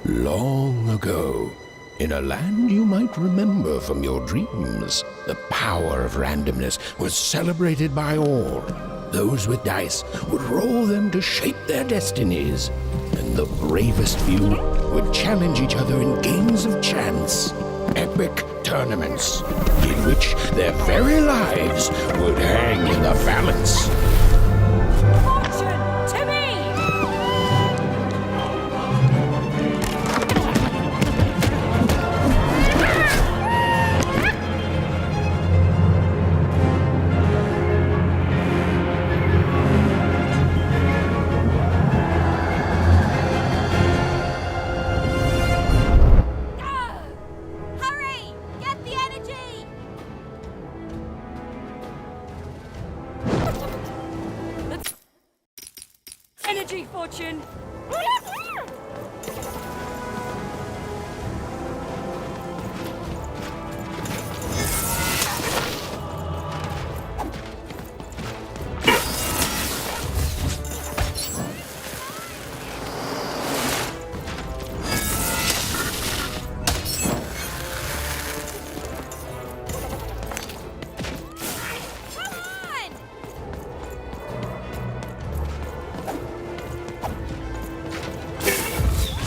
Long ago, in a land you might remember from your dreams, the power of randomness was celebrated by all. Those with dice would roll them to shape their destinies, and the bravest few would challenge each other in games of chance, epic tournaments, in which their very lives would hang in the balance. Fortune to me! Hurry! Get the energy! Energy, Fortune! Come on!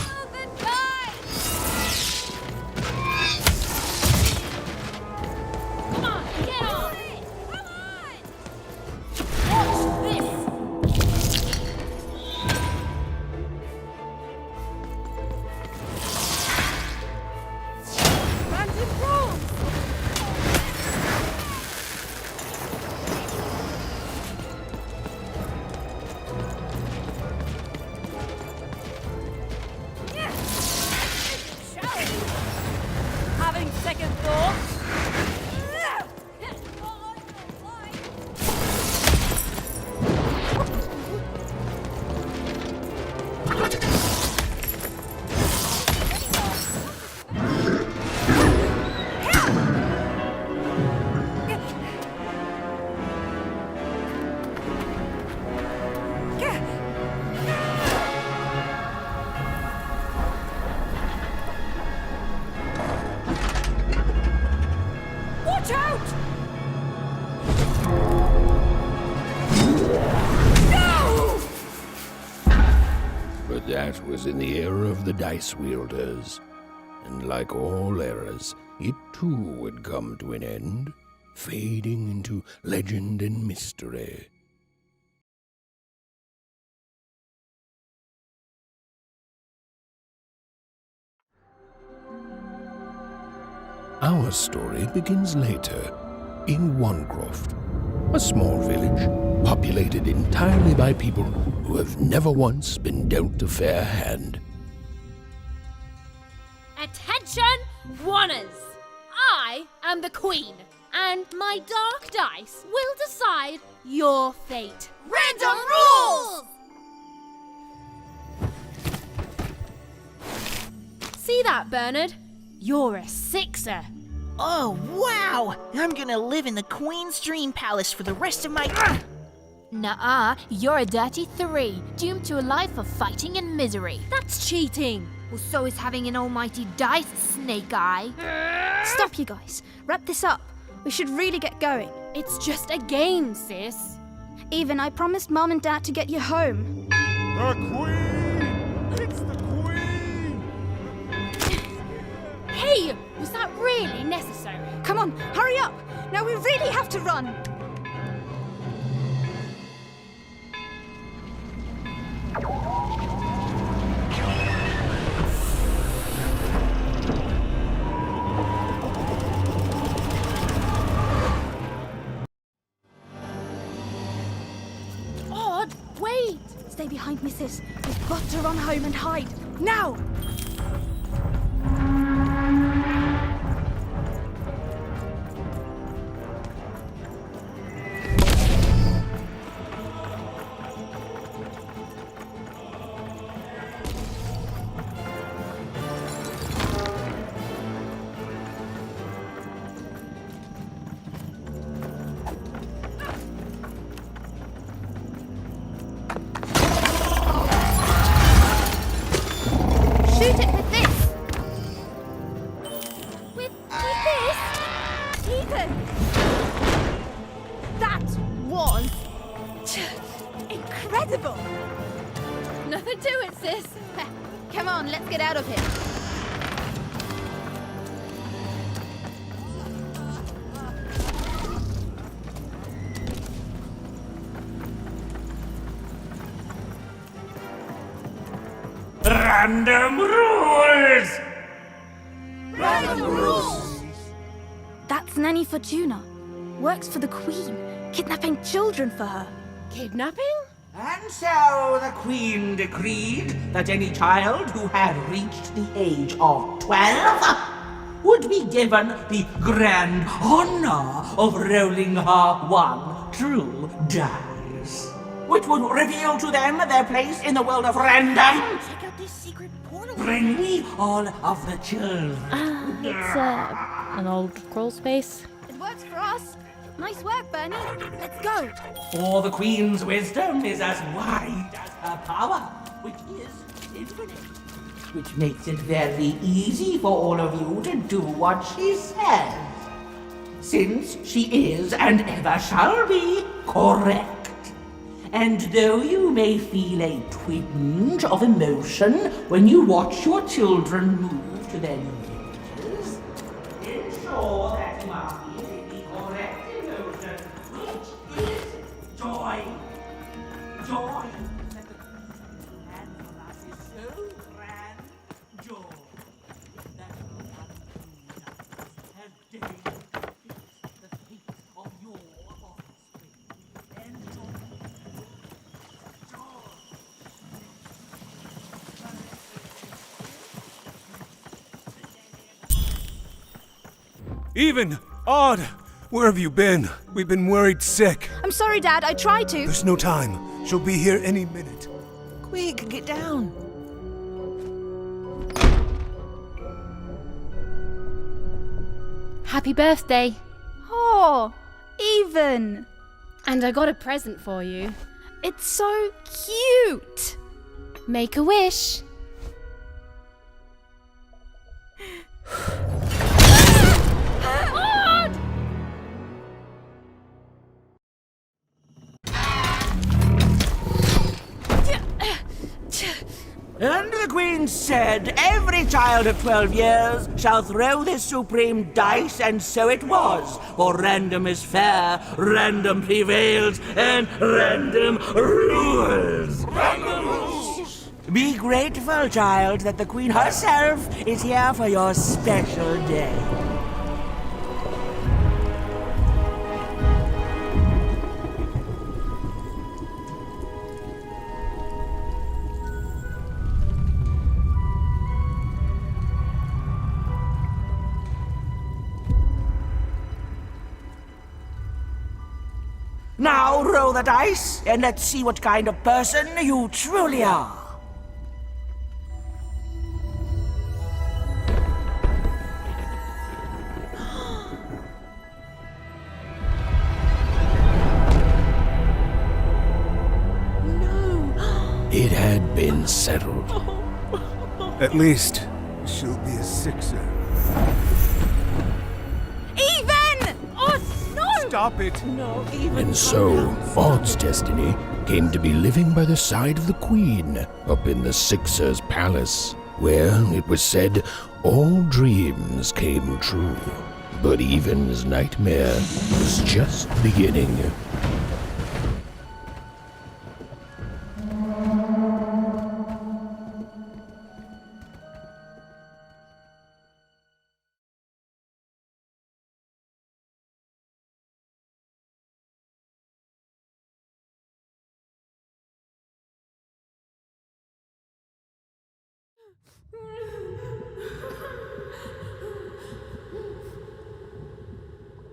Oh, the dice! Come on, get on! Come on! Watch this! Random rules! Having second thoughts? Watch out! No! But that was in the era of the dice wielders, and like all eras, it too would come to an end, fading into legend and mystery. Our story begins later, in Wanecroft, a small village populated entirely by people who have never once been dealt a fair hand. Attention, Wanners! I am the Queen, and my dark dice will decide your fate. Random rules! See that, Bernard? You're a sixer. Oh, wow! I'm gonna live in the Queen's Dream Palace for the rest of my... Nuh-uh, you're a dirty 3, doomed to a life of fighting and misery. That's cheating. Well, so is having an almighty dice, Snake Eye. Stop, you guys. Wrap this up. We should really get going. It's just a game, sis. Even I promised Mom and Dad to get you home. The Queen! It's the Queen! Hey, was that really necessary? Come on, hurry up. Now we really have to run. Odd, wait. Stay behind me, sis. We've got to run home and hide. Now! this? Ethan! That was incredible! Nothing to it, sis. Come on, let's get out of here. Random rules! Random rules! That's Nanny Fortuna. Works for the Queen, kidnapping children for her. Kidnapping? And so the Queen decreed that any child who had reached the age of 12 would be given the grand honor of rolling her one true dice, which would reveal to them their place in the world of random. Check out this secret portal. Bring me all of the children. It's an old crawl space. It works for us. Nice work, Bernie. Let's go. For the Queen's wisdom is as wide as her power, which is infinite. Which makes it very easy for all of you to do what she says. Since she is, and ever shall be, correct. And though you may feel a twinge of emotion when you watch your children move to their new villages, ensure that you are feeling the correct emotion, which is joy. Joy. That the plan for us is so grand, joy. That one has deigned to fix the fate of your offspring. And Even! Odd! Where have you been? We've been worried sick. I'm sorry, Dad. I tried to. There's no time. She'll be here any minute. Quick, get down. Happy birthday. Oh, Even. And I got a present for you. It's so cute. Make a wish. And the Queen said, every child of 12 years shall throw this supreme dice, and so it was. For random is fair, random prevails, and random rules. Random rules! Be grateful, child, that the Queen herself is here for your special day. Now roll the dice, and let's see what kind of person you truly are. It had been settled. At least, she'll be a sixer. Even! Oh, no! Stop it! And so, Odd's destiny came to be living by the side of the Queen up in the Sixer's palace, where, it was said, all dreams came true. But Even's nightmare was just beginning.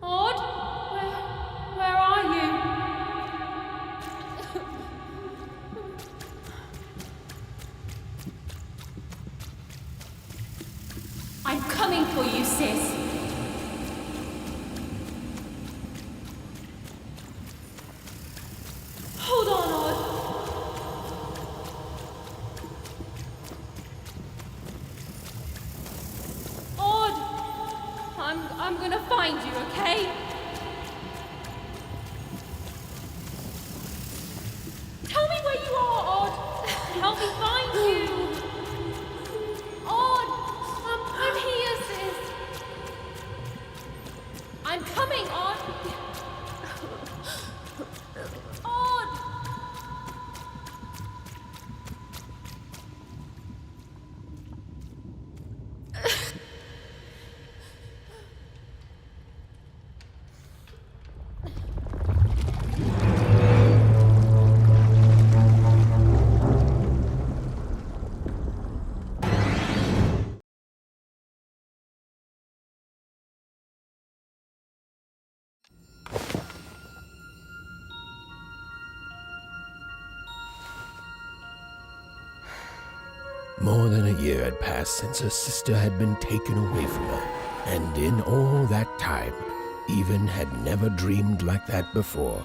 Odd? Where are you? I'm coming for you, sis. Hold on, Odd. Odd! I'm I'm gonna find you, okay? Tell me where you are, Odd. Help me find you. Odd, I'm here, sis. I'm coming, Odd. Odd. More than a year had passed since her sister had been taken away from her, and in all that time, Even had never dreamed like that before.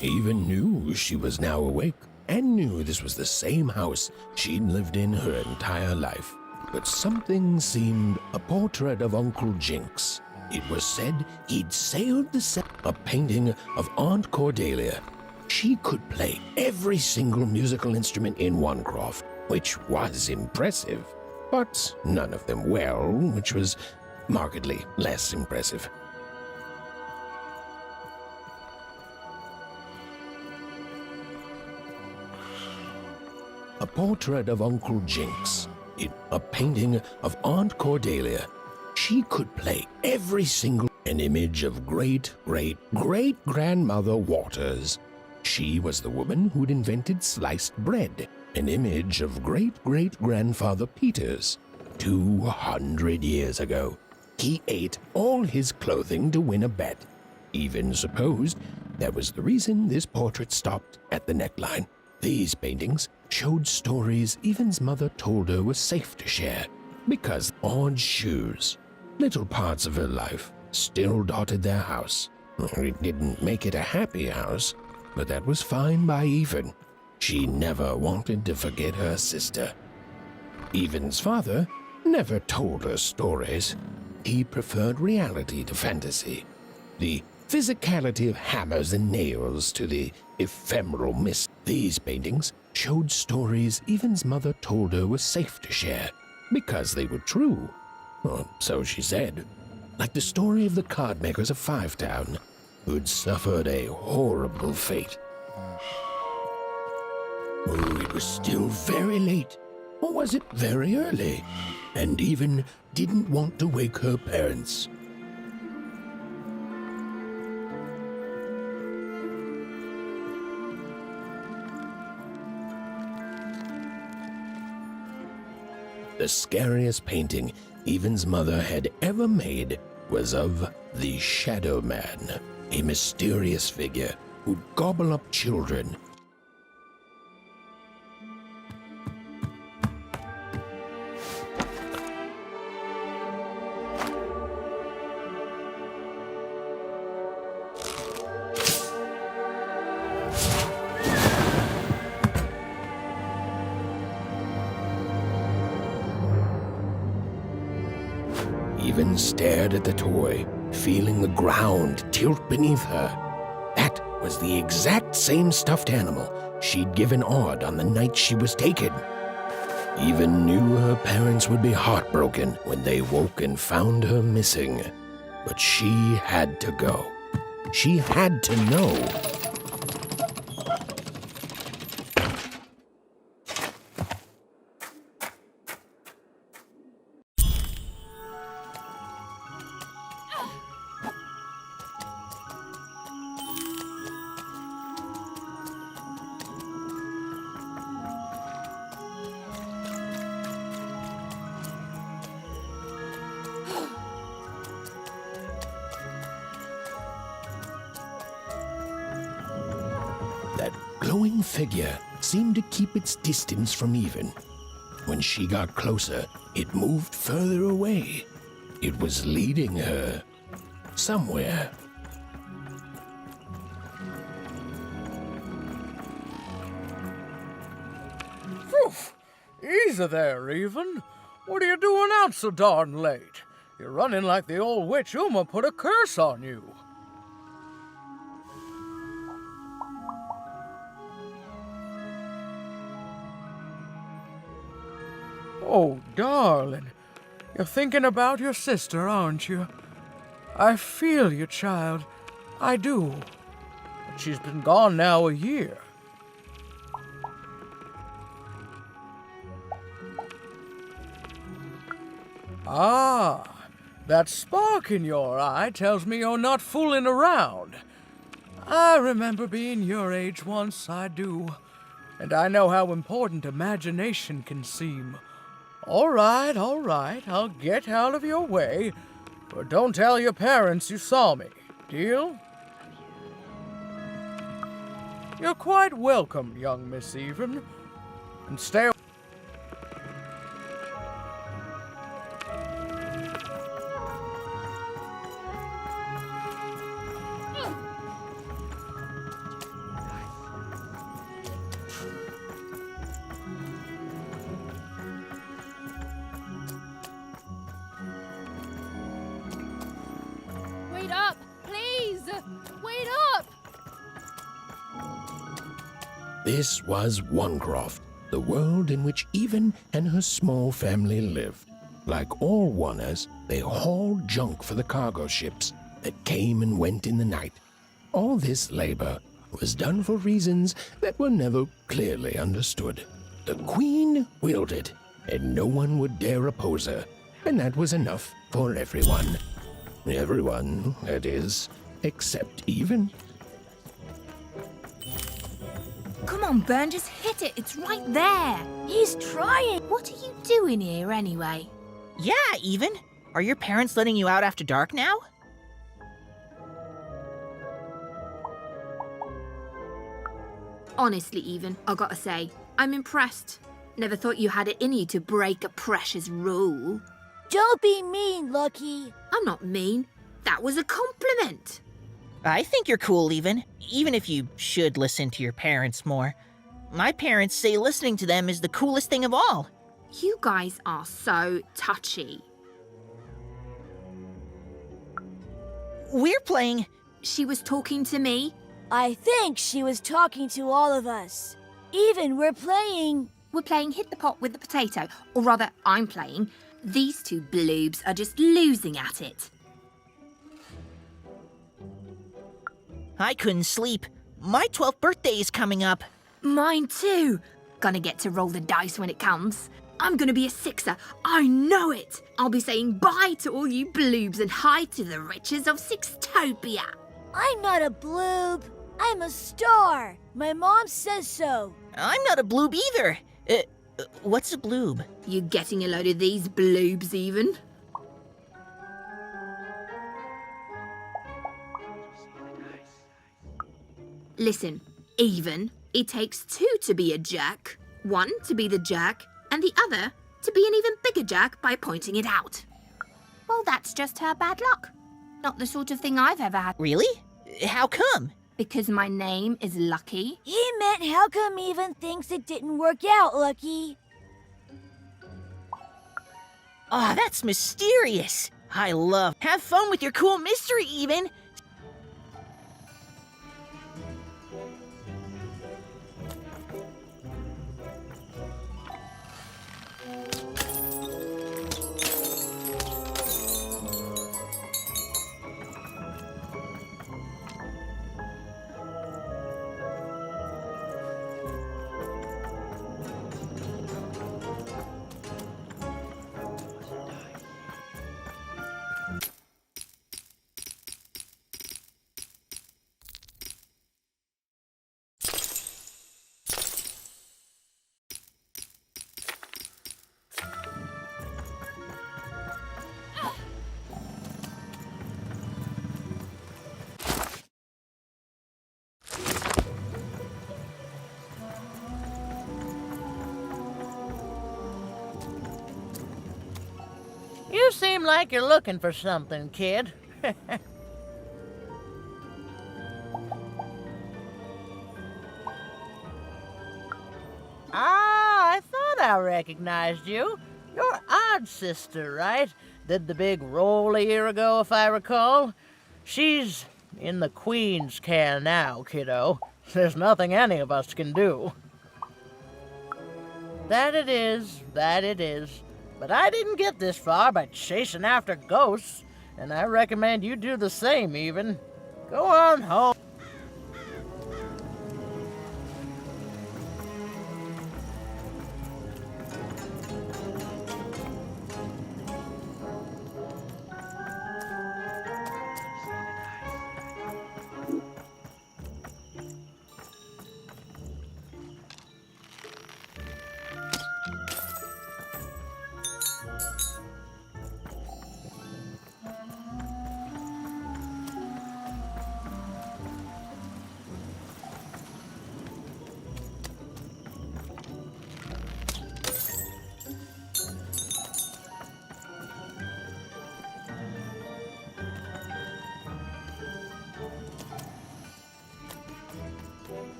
Even knew she was now awake, and knew this was the same house she'd lived in her entire life. But something seemed a portrait of Uncle Jinx. It was said he'd sailed the sea. A painting of Aunt Cordelia. She could play every single musical instrument in Onecroft, which was impressive, but none of them well, which was markedly less impressive. A portrait of Uncle Jinx. A painting of Aunt Cordelia. She could play every single... An image of great-great-great-grandmother Waters. She was the woman who'd invented sliced bread. An image of great-great-grandfather Peters. 200 years ago, he ate all his clothing to win a bet. Even supposed that was the reason this portrait stopped at the neckline. These paintings showed stories Even's mother told her were safe to share, because odd shoes, little parts of her life, still dotted their house. It didn't make it a happy house, but that was fine by Even. She never wanted to forget her sister. Even's father never told her stories. He preferred reality to fantasy, the physicality of hammers and nails to the ephemeral mist. These paintings showed stories Even's mother told her were safe to share, because they were true. Or so she said. Like the story of the card makers of Five Town, who'd suffered a horrible fate. Oh, it was still very late, or was it very early? And Even didn't want to wake her parents. The scariest painting Even's mother had ever made was of the Shadow Man, a mysterious figure who'd gobble up children. Even stared at the toy, feeling the ground tilt beneath her. That was the exact same stuffed animal she'd given Odd on the night she was taken. Even knew her parents would be heartbroken when they woke and found her missing. But she had to go. She had to know. That glowing figure seemed to keep its distance from Even. When she got closer, it moved further away. It was leading her somewhere. Oof! Easy there, Even. What are you doing out so darn late? You're running like the old witch Uma put a curse on you. Oh, darling. You're thinking about your sister, aren't you? I feel you, child. I do. But she's been gone now a year. Ah, that spark in your eye tells me you're not fooling around. I remember being your age once, I do. And I know how important imagination can seem. All right, I'll get out of your way. But don't tell your parents you saw me. Deal? You're quite welcome, young Miss Even. And stay... Wait up! Please! Wait up! This was Onecroft, the world in which Even and her small family lived. Like all Oners, they hauled junk for the cargo ships that came and went in the night. All this labor was done for reasons that were never clearly understood. The Queen willed it, and no one would dare oppose her, and that was enough for everyone. Everyone, that is, except Even. Come on, Ben, just hit it. It's right there. He's trying. What are you doing here anyway? Yeah, Even. Are your parents letting you out after dark now? Honestly, Even, I gotta say, I'm impressed. Never thought you had it in you to break a precious rule. Don't be mean, Lucky. I'm not mean. That was a compliment. I think you're cool, even if you should listen to your parents more. My parents say listening to them is the coolest thing of all. You guys are so touchy. We're playing... She was talking to me. I think she was talking to all of us. Even we're playing... We're playing hit the pot with the potato. Or rather, I'm playing. These two bloobs are just losing at it. I couldn't sleep. My 12th birthday is coming up. Mine too. Gonna get to roll the dice when it comes. I'm gonna be a sixer. I know it. I'll be saying bye to all you bloobs and hi to the riches of Sixtopia. I'm not a bloob. I'm a star. My mom says so. I'm not a bloob either. What's a bloob? You getting a load of these bloobs, Even? Listen, Even, it takes two to be a jack. One to be the jack, and the other to be an even bigger jack by pointing it out. Well, that's just her bad luck. Not the sort of thing I've ever had. Really? How come? Because my name is Lucky. He meant how come Even thinks it didn't work out, Lucky? Oh, that's mysterious. I love. Have fun with your cool mystery, Even. You seem like you're looking for something, kid. I I recognized you. You're Odd's sister, right? Did the big roll a year ago, if I recall. She's in the Queen's care now, kiddo. There's nothing any of us can do. That it is. But I didn't get this far by chasing after ghosts, and I recommend you do the same, even. Go on home.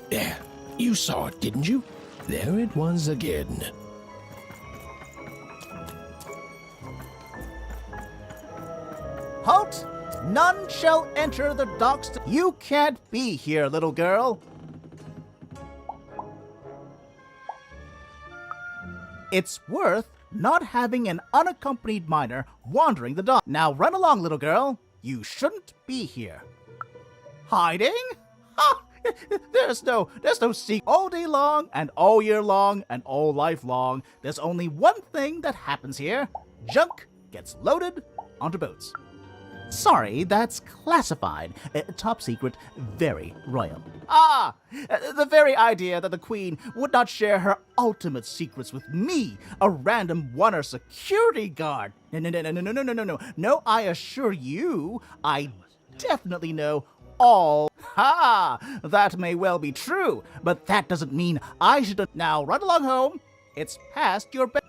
There, you saw it, didn't you? There it was again. Halt! None shall enter the docks. You can't be here, little girl. It's worth not having an unaccompanied minor wandering the dock. Now run along, little girl. You shouldn't be here. Hiding? Ha! There's no secret. All day long, and all year long, and all life long, there's only one thing that happens here. Junk gets loaded onto boats. Sorry, that's classified. Top secret, very royal. The very idea that the Queen would not share ultimate secrets with me, a random one-er security guard. No. No, I assure you, I definitely know all. That may well be true, but that doesn't mean I should. Now run along home. It's past your bed.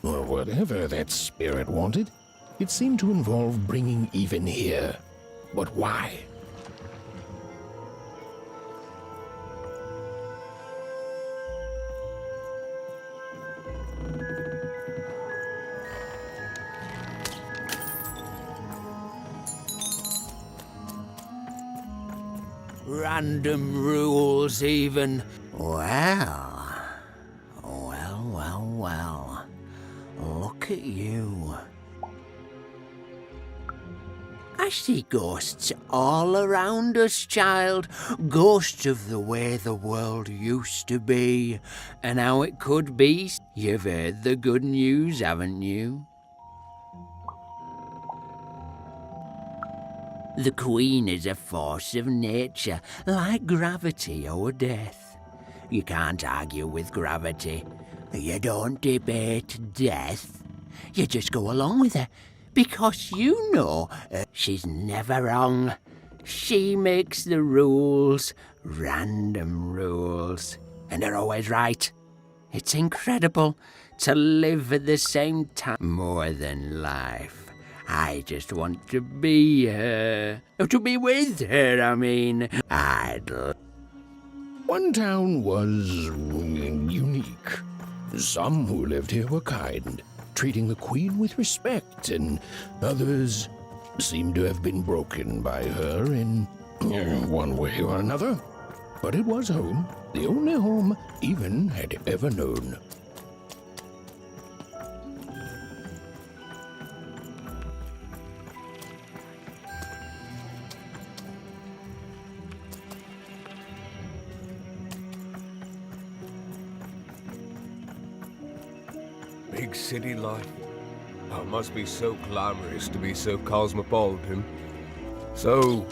Or whatever that spirit wanted, it seemed to involve bringing even here. But why? Random rules, even. Well. Look at you. I see ghosts all around us, child. Ghosts of the way the world used to be, and how it could be. You've heard the good news, haven't you? The Queen is a force of nature, like gravity or death. You can't argue with gravity. You don't debate death. You just go along with her, because you know she's never wrong. She makes the rules, random rules, and they're always right. It's incredible to live at the same time more than life. I just want to be her. To be with her, I mean. One town was unique. Some who lived here were kind, treating the Queen with respect, and others seemed to have been broken by her in one way or another. But it was home, the only home Even had ever known. Big city life. Oh, it must be so glamorous to be so cosmopolitan. So,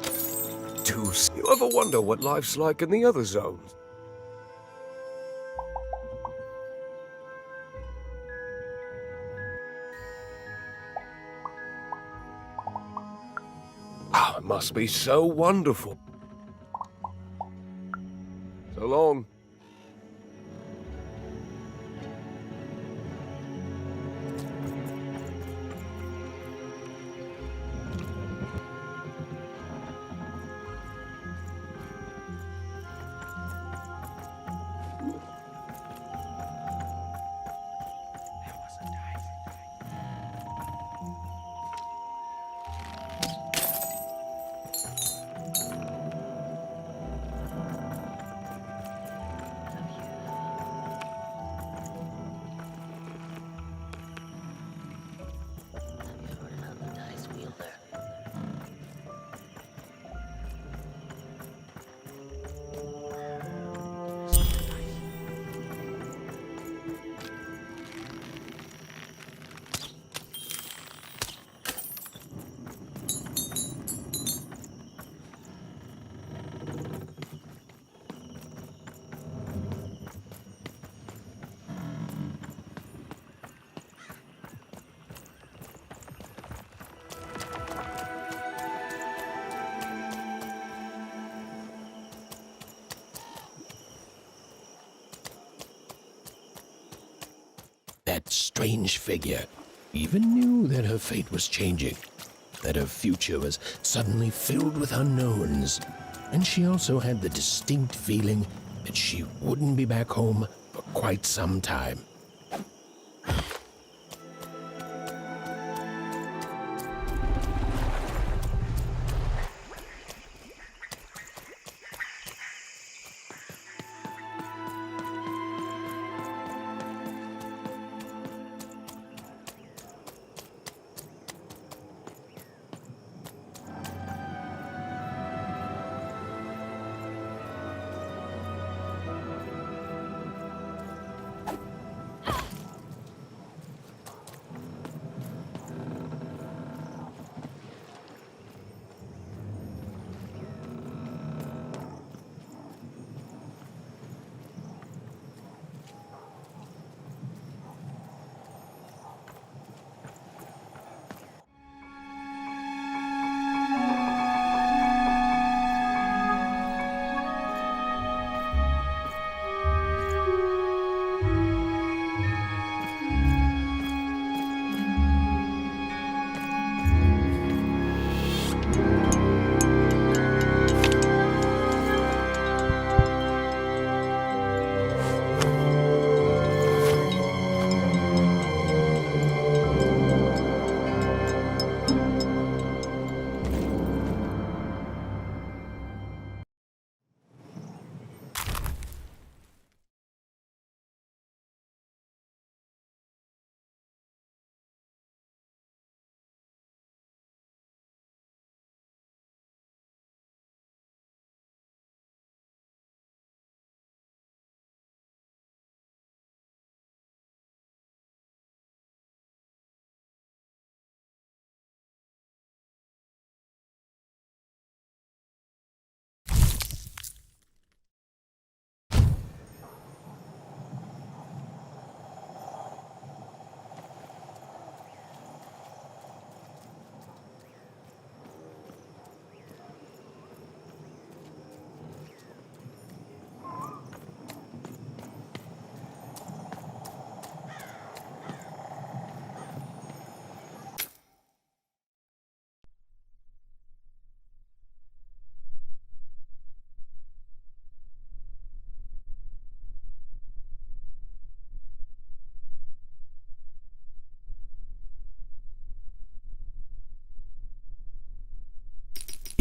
you ever wonder what life's like in the other zones? Oh, it must be so wonderful. So long. That strange figure even knew that her fate was changing, that her future was suddenly filled with unknowns, and she also had the distinct feeling that she wouldn't be back home for quite some time.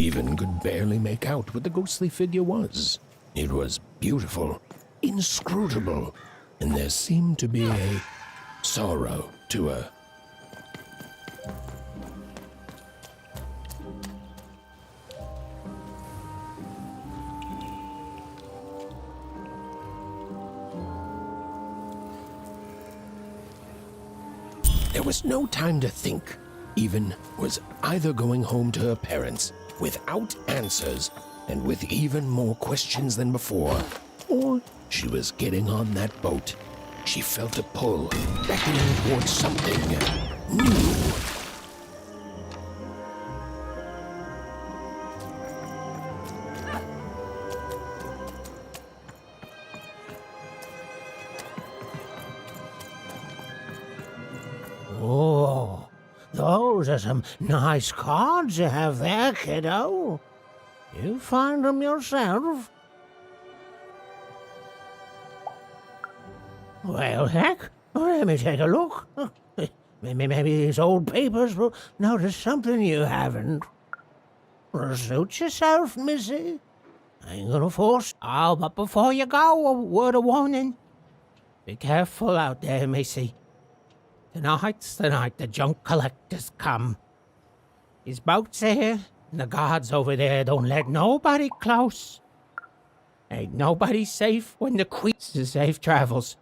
Even could barely make out what the ghostly figure was. It was beautiful, inscrutable, and there seemed to be a sorrow to her. There was no time to think. Even was either going home to her parents without answers and with even more questions than before, or she was getting on that boat. She felt a pull, beckoning towards something new. Oh, those are some nice cards you have there, kiddo. You find them yourself? Well, heck, let me take a look. Maybe these old papers will notice something you haven't. Suit yourself, missy. I ain't gonna force. Oh, but before you go, a word of warning. Be careful out there, missy. Tonight's the night the junk collectors come. His boat's here, and the guards over there don't let nobody close. Ain't nobody safe when the Queen's safe travels.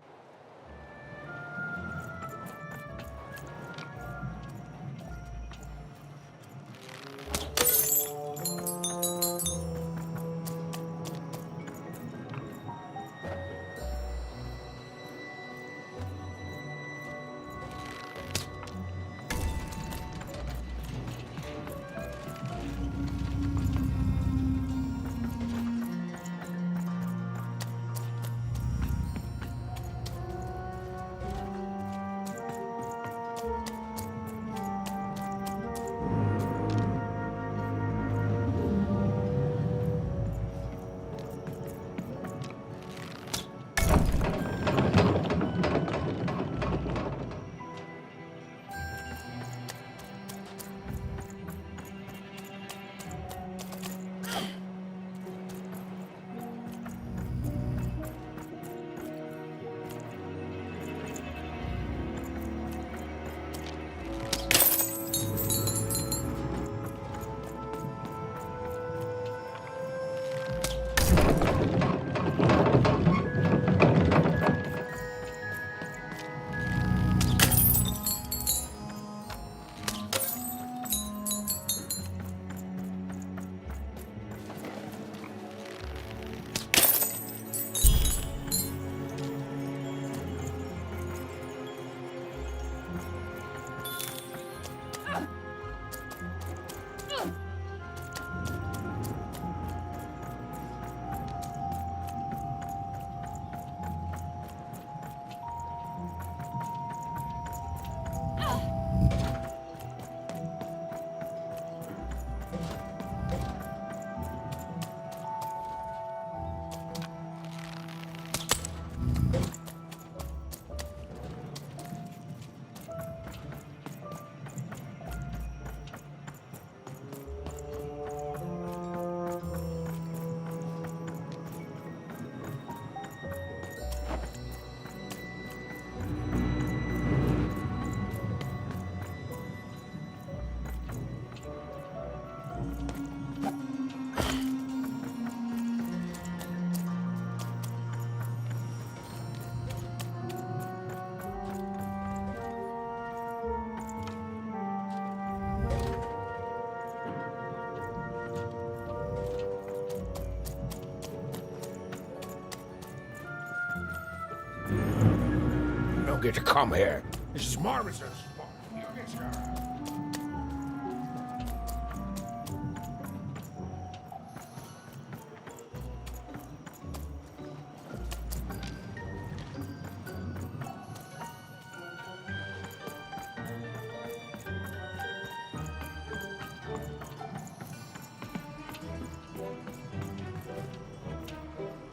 don't get to come here. This is Marvis's spot. You get your...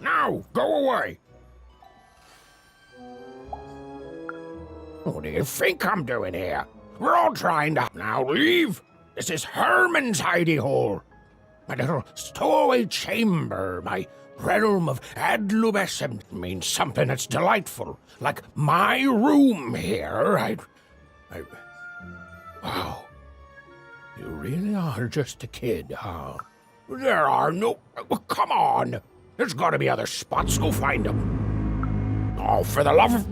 Now, go away! What do you think I'm doing here? We're all trying to... Now leave! This is Herman's hidey hole! my little stowaway chamber, my realm of adolescent means something that's delightful, like my room here. Wow. You really are just a kid, huh? There are no... Come on! There's gotta be other spots. Go find them. Oh, for the love of...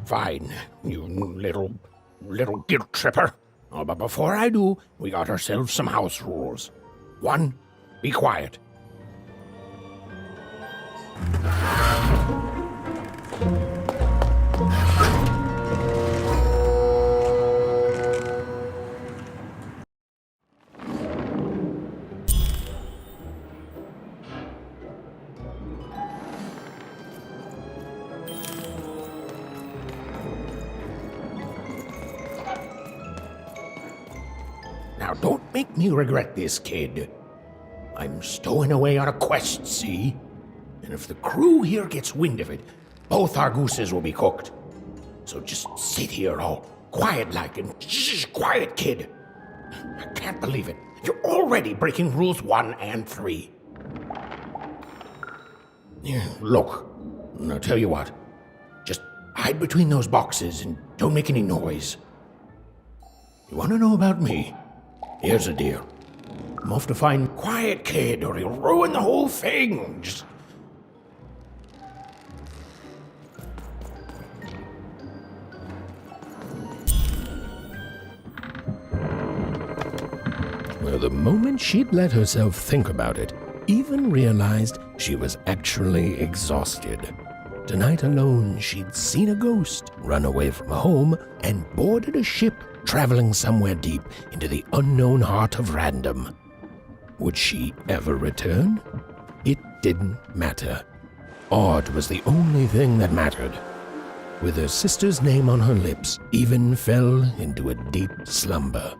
Fine, you little guilt tripper. Oh, but before I do, we got ourselves some house rules. 1, be quiet. Now, don't make me regret this, kid. I'm stowing away on a quest, see? And if the crew here gets wind of it, both our gooses will be cooked. So just sit here all quiet-like and shh, quiet, kid. I can't believe it. You're already breaking rules 1 and 3. Look, I'll tell you what. Just hide between those boxes and don't make any noise. You want to know about me? Here's the deal. I'm off to find quiet kid or he'll ruin the whole thing. Just... Well, the moment she'd let herself think about it, even realized she was actually exhausted. Tonight alone, she'd seen a ghost, run away from home, and boarded a ship traveling somewhere deep into the unknown heart of random. Would she ever return? It didn't matter. Odd was the only thing that mattered. With her sister's name on her lips, Even fell into a deep slumber.